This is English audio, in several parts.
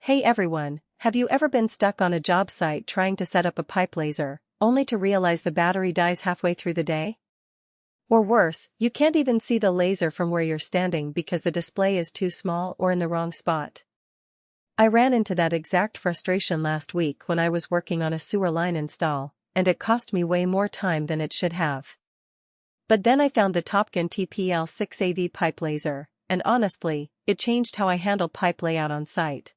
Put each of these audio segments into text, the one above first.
Hey everyone, have you ever been stuck on a job site trying to set up a pipe laser, only to realize the battery dies halfway through the day? Or worse, you can't even see the laser from where you're standing because the display is too small or in the wrong spot. I ran into that exact frustration last week when I was working on a sewer line install, and it cost me way more time than it should have. But then I found the Topcon TP-L6AV pipe laser, and honestly, it changed how I handle pipe layout on site.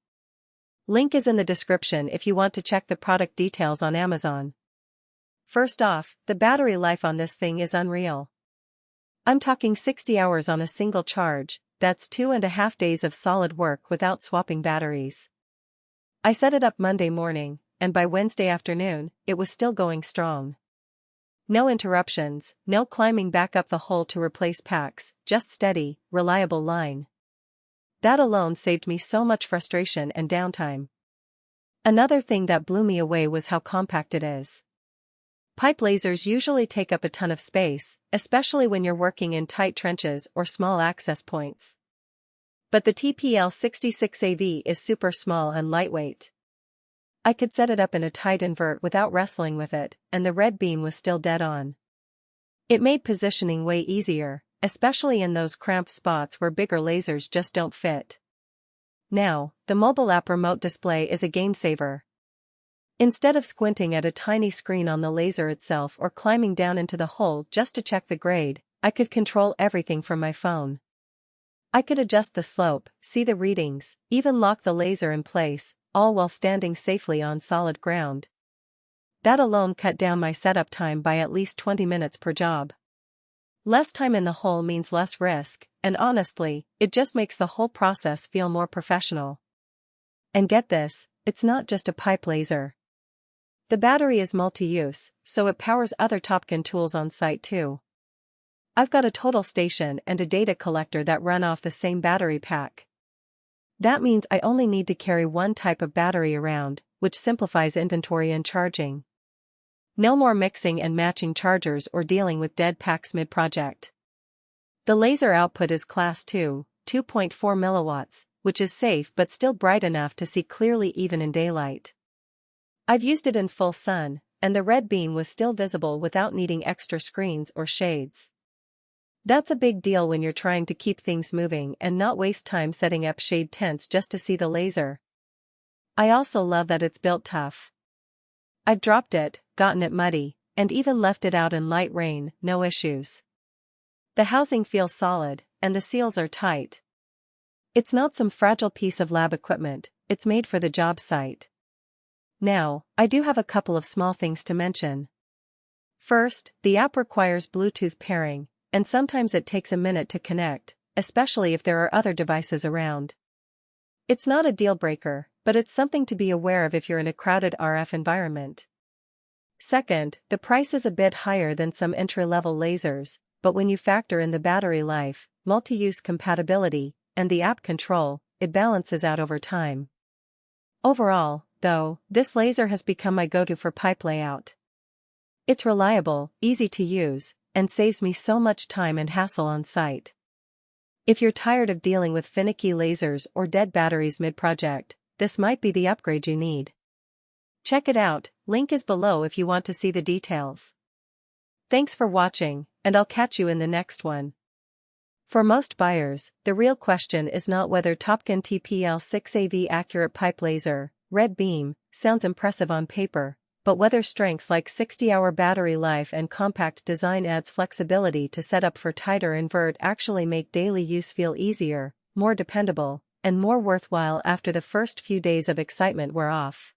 Link is in the description if you want to check the product details on Amazon. First off, the battery life on this thing is unreal. I'm talking 60 hours on a single charge, that's 2.5 days of solid work without swapping batteries. I set it up Monday morning, and by Wednesday afternoon, it was still going strong. No interruptions, no climbing back up the hole to replace packs, just steady, reliable line. That alone saved me so much frustration and downtime. Another thing that blew me away was how compact it is. Pipe lasers usually take up a ton of space, especially when you're working in tight trenches or small access points. But the TP-L6AV is super small and lightweight. I could set it up in a tight invert without wrestling with it, and the red beam was still dead on. It made positioning way easier, especially in those cramped spots where bigger lasers just don't fit. Now, the mobile app remote display is a game saver. Instead of squinting at a tiny screen on the laser itself or climbing down into the hole just to check the grade, I could control everything from my phone. I could adjust the slope, see the readings, even lock the laser in place, all while standing safely on solid ground. That alone cut down my setup time by at least 20 minutes per job. Less time in the hole means less risk, and honestly, it just makes the whole process feel more professional. And get this, it's not just a pipe laser. The battery is multi-use, so it powers other Topcon tools on site too. I've got a total station and a data collector that run off the same battery pack. That means I only need to carry one type of battery around, which simplifies inventory and charging. No more mixing and matching chargers or dealing with dead packs mid-project. The laser output is class 2, 2.4 milliwatts, which is safe but still bright enough to see clearly even in daylight. I've used it in full sun, and the red beam was still visible without needing extra screens or shades. That's a big deal when you're trying to keep things moving and not waste time setting up shade tents just to see the laser. I also love that it's built tough. I've dropped it, gotten it muddy, and even left it out in light rain, no issues. The housing feels solid, and the seals are tight. It's not some fragile piece of lab equipment, it's made for the job site. Now, I do have a couple of small things to mention. First, the app requires Bluetooth pairing, and sometimes it takes a minute to connect, especially if there are other devices around. It's not a deal breaker, but it's something to be aware of if you're in a crowded RF environment. Second, the price is a bit higher than some entry-level lasers, but when you factor in the battery life, multi-use compatibility, and the app control, it balances out over time. Overall, though, this laser has become my go-to for pipe layout. It's reliable, easy to use, and saves me so much time and hassle on site. If you're tired of dealing with finicky lasers or dead batteries mid-project, this might be the upgrade you need. Check it out, link is below if you want to see the details. Thanks for watching, and I'll catch you in the next one. For most buyers, the real question is not whether Topcon TP-L6AV accurate pipe laser, red beam, sounds impressive on paper, but whether strengths like 60-hour battery life and compact design adds flexibility to set up for tighter invert actually make daily use feel easier, more dependable, and more worthwhile after the first few days of excitement wear off.